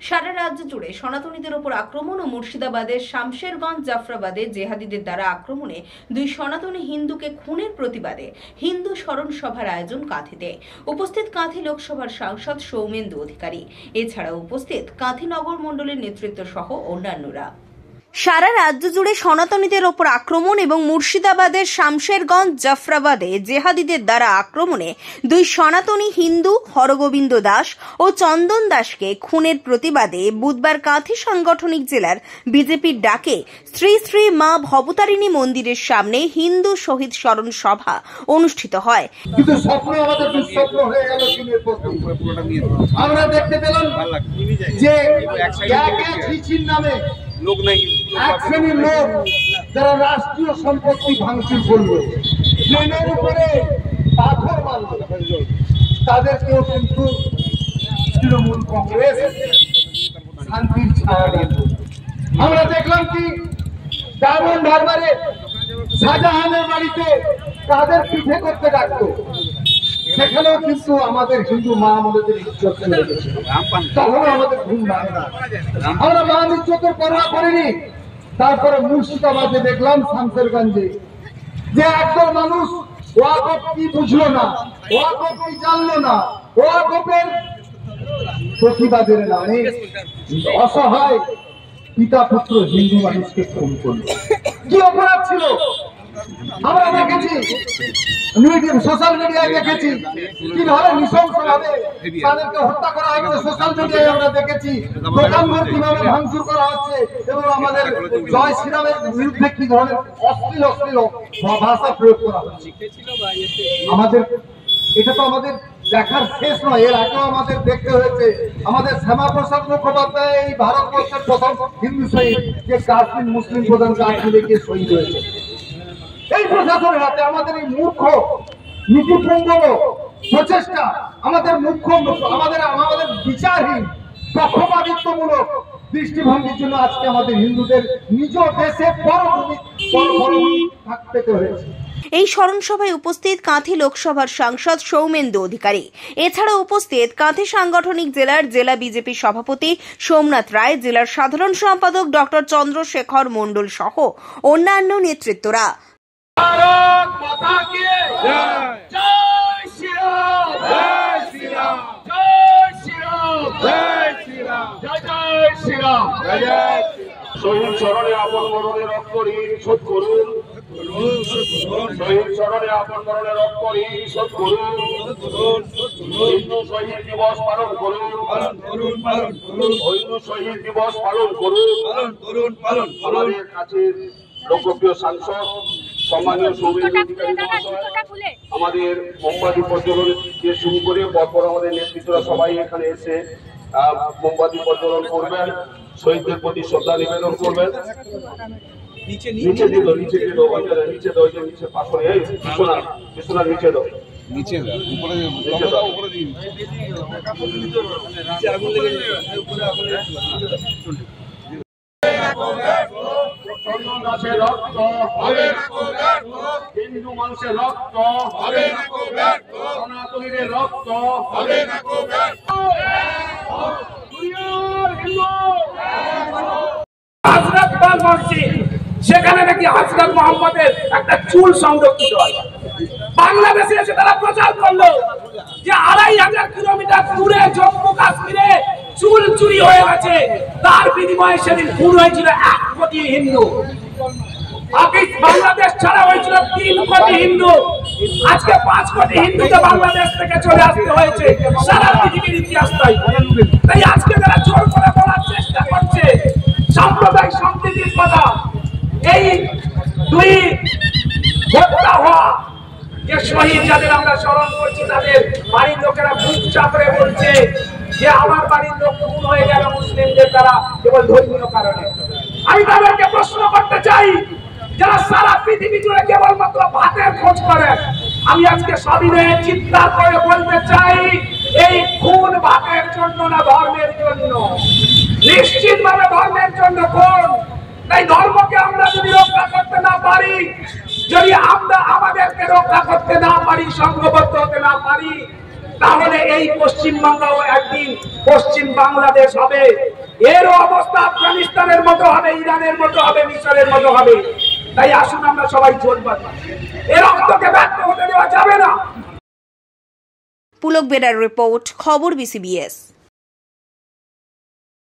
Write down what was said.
সারা রাজ্য জুড়ে সনাতনীদের ওপর আক্রমণ ও মুর্শিদাবাদের শামশেরগঞ্জ জাফরাবাদে জেহাদিদের দ্বারা আক্রমণে দুই সনাতনী হিন্দুকে খুনের প্রতিবাদে হিন্দু স্মরণ সভার আয়োজন কাঁথিতে। উপস্থিত কাঁথি লোকসভার সাংসদ সৌমেন্দু অধিকারী, এছাড়া উপস্থিত কাঁথি নগর মণ্ডলের নেতৃত্ব সহ অন্যান্যরা। সারা রাজ্য জুড়ে সনাতনীদের ওপর আক্রমণ এবং মুর্শিদাবাদের শামশেরগঞ্জ জাফরাবাদে জেহাদিদের দ্বারা আক্রমণে দুই সনাতনী হিন্দু হরগোবিন্দ দাস ও চন্দন দাসকে খুনের প্রতিবাদে বুধবার কাঁথি সাংগঠনিক জেলার বিজেপির ডাকে শ্রী শ্রী মা ভবতারিণী মন্দিরের সামনে হিন্দু শহীদ স্মরণ সভা অনুষ্ঠিত হয়। কিন্তু স্বপ্ন আমাদের দুঃস্বপ্ন হয়ে গেল। আমরা দেখতে পেলাম যে নামে লোক নাই, এক শ্রেণীর লোক যারা রাষ্ট্রীয় সম্পত্তি ভাঙচুর করলো, ট্রেনের উপরে পাথর মারল, তাদেরকেও কিন্তু তৃণমূল কংগ্রেস শান্তির ছায়া দিল। আমরা দেখলাম কি ডায়মন্ড হারবারে শাহজাহানের বাড়িতে তাদের পিঠে করতে ডাকতো, সেখানেও কিন্তু আমাদের হিন্দু মা আমাদের ইজ্জত চলে গেছে। তখন আমাদের ঘুম ভাঙে না, আমরা মা ইজ্জতের পরোয়া করিনি। তারপরে মুর্শিদাবাদে দেখলাম শামশেরগঞ্জে যে একদল মানুষ ওয়াকফ কি বুঝলো না, ওয়াকফ কি জানলো না, ওয়াকফের প্রতিবাদের নামে অসহায় পিতা পুত্র হিন্দু মানুষকে খুন করলো। কি অপরাধ ছিল আমরা দেখেছি, সোশ্যাল মিডিয়ায় দেখেছি কিভাবে নৃশংসভাবে তাদেরকে হত্যা করা হচ্ছে। সোশ্যাল মিডিয়ায় আমরা দেখেছি দোকানঘর কিভাবে ভাঙচুর করা হচ্ছে এবং আমাদের জয় শ্রীরামের বিরুদ্ধে কি ধরনের অশ্লীল ভাষা প্রয়োগ করা হচ্ছে। আমাদের এটা তো আমাদের দেখার শেষ নয়, এর আগেও আমাদের দেখতে হয়েছে। আমাদের শ্যামাপ্রসাদ মুখোপাধ্যায় এই ভারতবর্ষের প্রথম হিন্দু শহীদ, যে কাশ্মীর মুসলিম প্রধান কাশ্মীরে গিয়ে শহীদ হয়েছে। এই প্রশাসনের হাতে আমাদের এই মূর্খ নীতিপূর্ণ প্রচেষ্টা, আমাদের আমাদের বিচারহীন পক্ষপাতিত্বমূলক দৃষ্টিভঙ্গির জন্য আজকে আমাদের হিন্দুদের নিজ দেশে পরভূমি থাকতে হয়েছে। এই স্মরণ সভায় উপস্থিত কাঁথি লোকসভার সাংসদ সৌমেন্দু অধিকারী, এছাড়া উপস্থিত কাঁথি সাংগঠনিক জেলার জেলা বিজেপি সভাপতি সোমনাথ রায়, জেলার সাধারণ সম্পাদক ডক্টর চন্দ্রশেখর মণ্ডল সহ অন্যান্য নেতৃত্বরা। भारत माता की जय श्री राम, जय श्री राम, जय श्री राम, जय श्री राम, जय श्री राम, जय। শহীদ স্মরণে আপন মরণে রক্ত ঋণ শোধ করুন, শহীদ স্মরণে আপন মরণে রক্ত ঋণ শোধ করুন, হিন্দু শহীদ দিবস পালন করুন, হিন্দু শহীদ দিবস পালন করুন। আমাদের কাছে লোকপ্রিয় সাংসদ সম্মানীয় সৌমেন্দু অধিকারী মহাশয় আমাদের মোমবাতি প্রজ্বলন দিয়ে শুরু করে পরপর আমাদের নেতৃত্বরা সবাই এখানে এসে মোমবাতি প্রজ্বলন করবেন, শহীদদের প্রতি শ্রদ্ধা নিবেদন করবেন। নিচে দিল নিচে পাশে বিশ্বনাথ নিচে দাও, চন্দন দাসের রক্ত হবে না কো ব্যর্থ, হিন্দু মানুষের রক্ত হবে না কো ব্যর্থ, সনাতনীদের রক্ত হবে না কো ব্যর্থ। হযরত পাল মসজিদ, সেখানে নাকি হযরত মুহাম্মদের একটা চুল সংরক্ষিত আছে। বাংলাদেশে এসে তারা প্রচার করলো যে ২৫০০ কিলোমিটার দূরে জম্মু কাশ্মীরে চুল চুরি হয়ে গেছে, তার বিনিময়ে সেদিন খুন হয়েছিল ১ কোটি হিন্দু। বাংলাদেশ ছাড়া হয়েছিল ৩ কোটি হিন্দু, আজকে ৫ কোটি হিন্দুকে বাংলাদেশ থেকে চলে আসতে হয়েছে। সারা পৃথিবীর ইতিহাস তাই আজকে যারা জোর করে বলার চেষ্টা করছে সাম্প্রদায়িক সম্প্রীতির কথা, এই দুই হত্যা হওয়া যে শহীদ যাদের আমরা স্মরণ করছি, তাদের বাড়ির লোকেরা বুক চাপড়ে বলছে যে আমার বাড়ির লোক খুন হয়ে গেল মুসলিমদের দ্বারা কেবল ধর্মীয় কারণে। আমি তাদেরকে প্রশ্ন করতে চাই, যারা সারা পৃথিবী জুড়ে কেবলমাত্র ভাতের খোঁজ করেন, আমি আজকে সবিনয়ে চিৎকার করে বলতে চাই, এই খুন ভাতের জন্য না, ধর্মের জন্য। নিশ্চিতভাবে ধর্মের জন্য খুন। তাই ধর্মকে আমরা যদি রক্ষা করতে না পারি, যদি আমরা আমাদেরকে রক্ষা করতে না পারি, সংঘবদ্ধ হতে না পারি, তাহলে এই পশ্চিমবাংলাও একদিন পশ্চিম বাংলাদেশ হবে। এরও অবস্থা আফগানিস্তানের মতো হবে, ইরানের মতো হবে, মিশরের মতো হবে। তাই আসুন আমরা সবাই জোট বাঁধি, এর রক্তকে ব্যর্থ হতে দেওয়া যাবে না। পুলক বেরার রিপোর্ট, খবর BCBS।